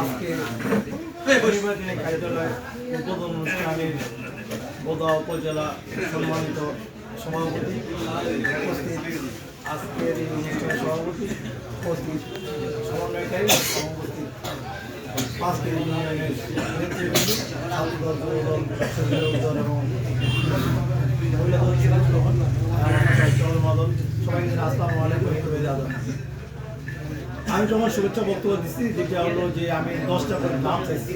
আজকে নির্বাচনী কার্যালয় উদ্বোধন অনুষ্ঠানের বোদা উপজেলা সম্মানিত সভাপতি উপস্থিত, আজকের এই অনুষ্ঠানের সভাপতি উপস্থিত, সমন্বয়কারী উপস্থিত, আজকের ইউনিয়নের নেতৃবৃন্দ, ছাত্রদল, যুবদল, স্বেচ্ছাসেবক এবং মহিলা দল, চলমাদল, সবাইকে আসসালামু আলাইকুম। আমি তোমার শুভেচ্ছা বক্তব্য দিচ্ছি, যেটা হলো যে আমি 10টা করে নাম চাইছি।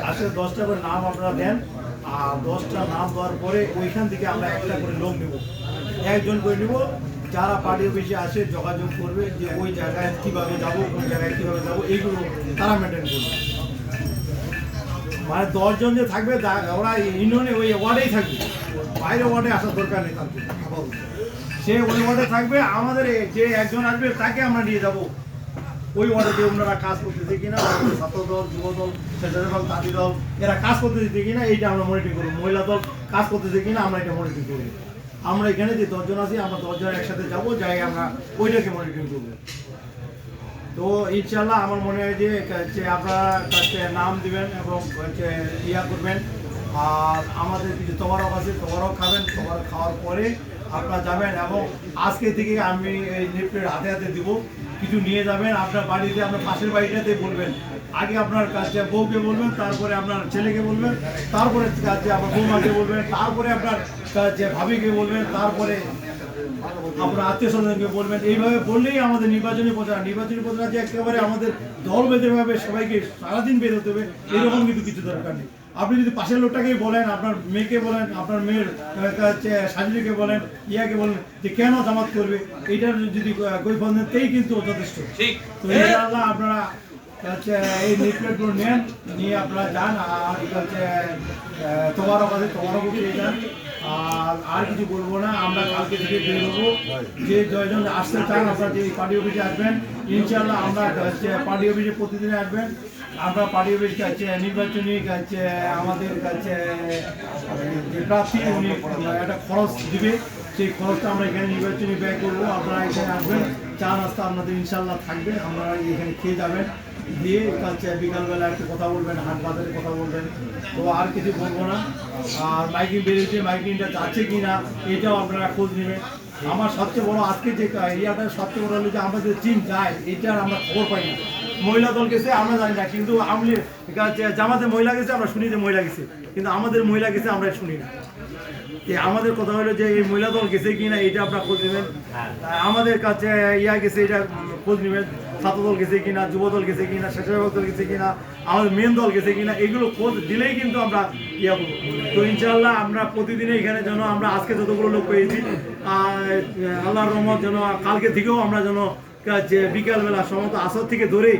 আসলে 10টা করে নাম আপনারা দেন, আর 10টা নাম দেওয়ার পরে ওইখান থেকে আমরা একটা করে লোক নেব, একজন করে নেব। যারা পার্টি অফিসে আসে যোগাযোগ করবে যে ওই জায়গায় কীভাবে যাবো, কোন জায়গায় কীভাবে যাবো, এইগুলো তারা মেনটেন করবে। মানে 10 জন যে থাকবে ওরা ইউনিয়নে ওই ওয়ার্ডেই থাকবে, বাইরে ওয়ার্ডে আসার দরকার নেই। তার সে ওই ওয়ার্ডে থাকবে, আমাদের যে একজন আসবে তাকে আমরা নিয়ে যাব ওই ওয়ার্ডে ওনারা কাজ করতেছে কিনা, ছাত্রদল, যুবদল, স্বেচ্ছাসেবক, তাঁতি দল এরা কাজ করতেছে কিনা এইটা আমরা মনিটরিং করবো। মহিলা দল কাজ করতেছে কিনা আমরা এটা মনিটরিং করবো। আমরা এখানে যে 10 জন আছি, আমরা 10 জন একসাথে যাবো, যাই আমরা ওইটাকে মনিটরিং করবো। তো ইনশাল্লাহ আমার মনে হয় যে আপনারা নাম দিবেন এবং ইয়া করবেন। আর আমাদের কিছু তবারক আছে, তবারক খাবেন, তবারক খাওয়ার পরে আপনারা যাবেন এবং আজকে থেকে আমি এই লিফলেট হাতে হাতে দিব, কিছু নিয়ে যাবেন আপনার বাড়িতে, আপনার পাশের বাড়িটাতে বলবেন। আগে আপনার কাছে বউকে বলবেন, তারপরে আপনার ছেলেকে বলবেন, তারপরে কাছে আপনার বৌমাকে বলবেন, তারপরে আপনার কাছে ভাবিকে বলবেন, তারপরে আপনার আত্মীয় স্বজনকে বলবেন। এইভাবে বললেই আমাদের নির্বাচনী প্রচার যে একেবারে আমাদের দল বেঁধে ভাবে সবাইকে সারাদিন বের হতে হবে এরকম কিন্তু কিছু দরকার নেই। আপনি যদি পাশের লোকটাকেই বলেন, আপনার মেয়েকে বলেন, আপনার মেয়ের শাশুড়িকে বলেন, ইয়াকে বলেন যে কেন জামাত করবে, এইটার যদি কৈফলতেই কিন্তু যথেষ্ট। তো ইনশাআল্লাহ আপনারা এই লিফলেটগুলো নেন, নিয়ে আপনারা যান। আর তবারক আছে, তবারকও পেয়ে যান। আর কিছু বলবো না, আমরা কালকে থেকে বের হবো। যে 10 জন আসতে চান আপনারা যে পার্টি অফিসে আসবেন, ইনশাআল্লাহ আমরা পার্টি অফিসে প্রতিদিনে আসবেন। আমরা পার্টি অফিস কাছে নির্বাচনী কাছে আমাদের কাছে যে প্রার্থী উনি একটা খরচ দিবে, সেই খরচটা আমরা এখানে নির্বাচনী ব্যয় করবো। আপনারা এখানে আসবেন, চা নাস্তা আপনাদের ইনশাআল্লাহ থাকবে, আপনারা এখানে খেয়ে যাবেন, দিয়ে কাছে বিকালবেলা একটু কথা বলবেন, হাট বাজারে কথা বলবেন। তো আর কিছু বলবো না। আর মাইকিং বেরিয়েছে, মাইকিংটা যাচ্ছে কি না এটাও আপনারা খোঁজ নেবেন। আমার সবচেয়ে বড় আজকে যে এরিয়াটা সবচেয়ে বড় হলো যে আমাদের টিম যায়, এটার আমরা খবর পাই না। মহিলা দল গেছে আমরা জানি না, কিন্তু জামাতে মহিলা গেছে আমরা শুনি যে মহিলা গেছে, কিন্তু আমাদের মহিলা গেছে আমরা শুনি না। আমাদের কথা হলো যে এই মহিলা দল গেছে কিনা এটা আপনারা খোঁজ নেবেন। আমাদের কাছে ইয়া গেছে এটা খোঁজ নেবেন, ছাত্রদল গেছে কিনা, যুবদল গেছে কিনা, স্বেচ্ছাসেবক দল গেছে কিনা, আমাদের মেন দল গেছে কিনা, এগুলো খোঁজ দিলেই কিন্তু আমরা ইয়া করবো। তো ইনশাআল্লাহ আমরা প্রতিদিনে এখানে যেন আমরা আজকে যতগুলো লোক পেয়েছি, আল্লাহর রহমত যেন কালকে থেকেও আমরা যেন বিকালবেলা সমস্ত আসর থেকে ধরে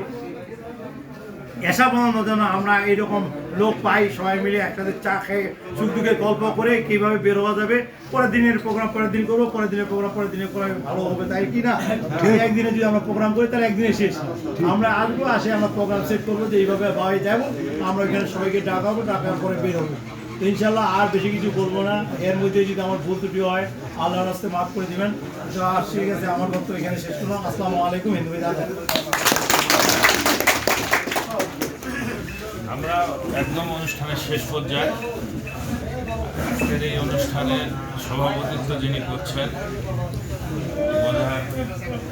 এসা পর্যন্ত যেন আমরা এইরকম লোক পাই, সবাই মিলে একসাথে চা খেয়ে সুখ দুঃখের গল্প করে কীভাবে বের হওয়া যাবে। পরের দিনের প্রোগ্রাম পরের দিন করবো, পরের দিনের প্রোগ্রাম পরের দিনে করে ভালো হবে, তাই কি না? একদিনে যদি আমরা প্রোগ্রাম করি তাহলে একদিনে শেষ। আমরা আসবো, আসে আমরা প্রোগ্রাম সেট করবো যে এইভাবে ভাবে যাবো, আমরা এখানে সবাইকে ডাকাবো, ডাকার পরে বের হবো। ইনশাল্লাহ আর বেশি কিছু বলবো না। এর মধ্যে যদি আমার ভুল ত্রুটি হয় আল্লাহর রাস্তায় মাফ করে দেবেন। ঠিক আছে, আমার বক্তব্য এখানে শেষ করলাম। আসসালামু আলাইকুম। হিন্দু আমরা একদম অনুষ্ঠানের শেষ পর্যায়ে। আজকের এই অনুষ্ঠানের সভাপতিত্ব যিনি করছেন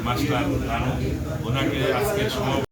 মাস্টার রানু, ওনাকে আজকের সভাপতি